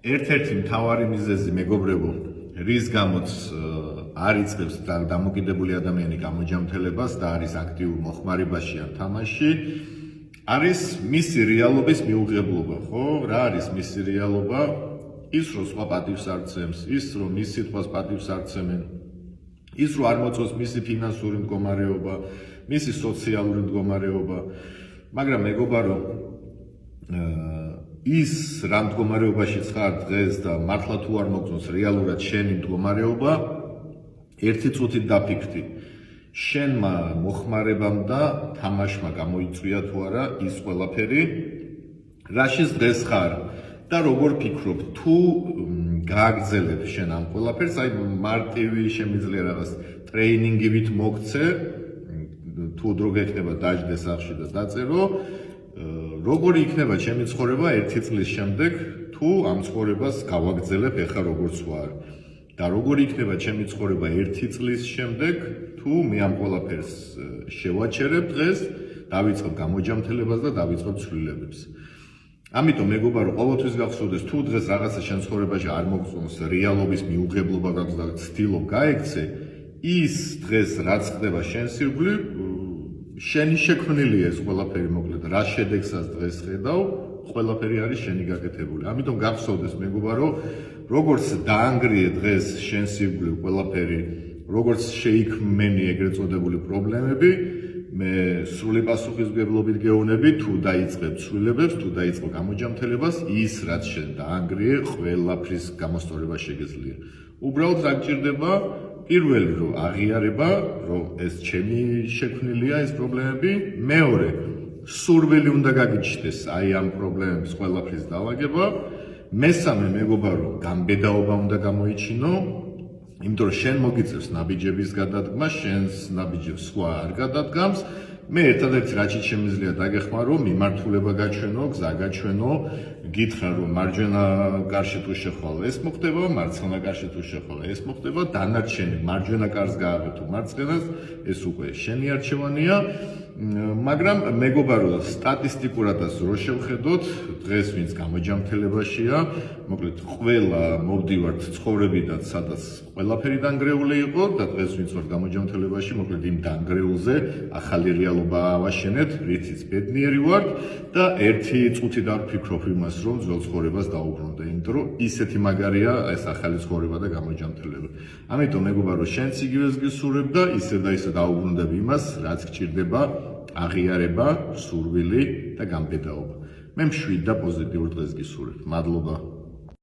ერთ-ერთი მთავარი მიზეზი მეგობრებო, რის გამოც არ იწყებს დამოკიდებული ადამიანი გამოჯამთელებას და არის აქტიურ მოხმარებაში ან თამაში, არის მისი რეალობის მიუღებლობა, ხო? რა არის მისი რეალობა? ის რომ სხვა პატივს არ ცემს, ის რომ მის სიტყვას პატივს არ ცემენ, ის რომ არ მოწონს მისი ფინანსური მდგომარეობა, მისი სოციალური მდგომარეობა, მაგრამ მეგობარო, ის რა მდგომარეობაში ხარ დღეს და მართლა თუ არ მოგწონს რეალურად შენი მდგომარეობა, ერთი წუთით დაფიქრდი. შენმა მოხმარებამ და თამაშმა გამოიწვია თუ არა ის ყველაფერი, რაშიც დღეს ხარ და როგორ ფიქრობ, თუ გააგრძელებ შენ ამ ყველაფერს, აი მარტივი შემიძლია რაღაც ტრეინინგივით მოგცე, თუ დრო გექნება დაждდე სახში და დაწერო, როგორი იქნება ჩემი ცხოვრება 1 წლის შემდეგ, თუ ამ ცხოვრებას გავაგრძელებ ეხლა როგორც ვარ. და როგორი იქნება ჩემი ცხოვრება 1 წლის შემდეგ, თუ მე ამ ყველაფერს შევაჩერებ დღეს, დავიწყებ გამოჯამთელებას და დავიწყებ ცვლილებებს. ამიტომ მეგობარო, ყოველთვის გახსოვდეს, თუ დღეს რაღაცა შენ ცხოვრებაში არ მოგწონს, რეალობის მიუღებლობა გაქვს და ცდილობ გაექცე, ის დღეს რაც ხდება შენს ირგვლივ, შენი შექმნილია ეს ყველაფერი, მოკლედ რა შედეგსაც დღეს ხედავ, ყველაფერი არის შენი გაკეთებული. ამიტომ გახსოვდეს მეგობარო, როგორც დაანგრიე დღეს შენს ირგვლივ ყველაფერი, როგორც შეიქმენი ეგრეთ წოდებული პრობლემები, მე სრული პასუხისმგებლობით გეუბნები, თუ დაიწყებ ცვლილებებს, თუ დაიწყო გამოჯამთელებას, ის რაც შენ დაანგრიე, ყველაფრის გამოსწორება შეგეძლია. უბრალოდ რა გჭირდება? პირველი რომ აღიარება, რომ ეს ჩემი შექმნილია ეს პრობლემები, მეორე სურვილი უნდა გაგიჩნდეს აი ამ პრობლემების ყველაფრის დავაგება, მესამე მეგობარო, გამბედაობა უნდა გამოიჩინო, იმიტომ რომ შენ მოგიწევს ნაბიჯების გადადგმა, შენს ნაბიჯებს სხვა არ გადადგამს, მე ერთადერთი რაჩით შემიძლია დაგეხმარო, მიმართულება გაჩვენო, გზა გაჩვენო, გითხრა რომ მარჯვენა კარში თუ შეხვალ ეს მოხდება, მარცხენა კარში თუ შეხვალ ეს მოხდება, დანარჩენი მარჯვენა კარს გააღებ თუ მარცხენას, ეს უკვე შენი არჩევანია. მაგრამ მეგობარო, სტატისტიკურადაც რო შევხედოთ, დღეს ვინც გამოჯამთელებაშია, მოკლედ ყველა მოვდივართ ცხოვრებიდან, სადაც ყველაფერი დანგრეული იყო და დღეს ვინც ვარ გამოჯამთელებაში, მოკლედ იმ დანგრეულზე ახალი რეალობა ავაშენეთ, რითიც ბედნიერი ვართ და 1 წუთი არ ვფიქრობ იმას, რომ ძველ ცხოვრებას დაუბრუნდე, იმიტომ რომ ისეთი მაგარია ეს ახალი ცხოვრება და გამოჯამთელება. ამიტომ მეგობარო, შენც იგივეს გისურვებ და ისე და ისე დაუბრუნდები იმას, რაც გჭირდება, აღიარება, სურვილი და გამბედაობა. მე მშვიდ და პოზიტიურ დღეს გისურვებ. მადლობა.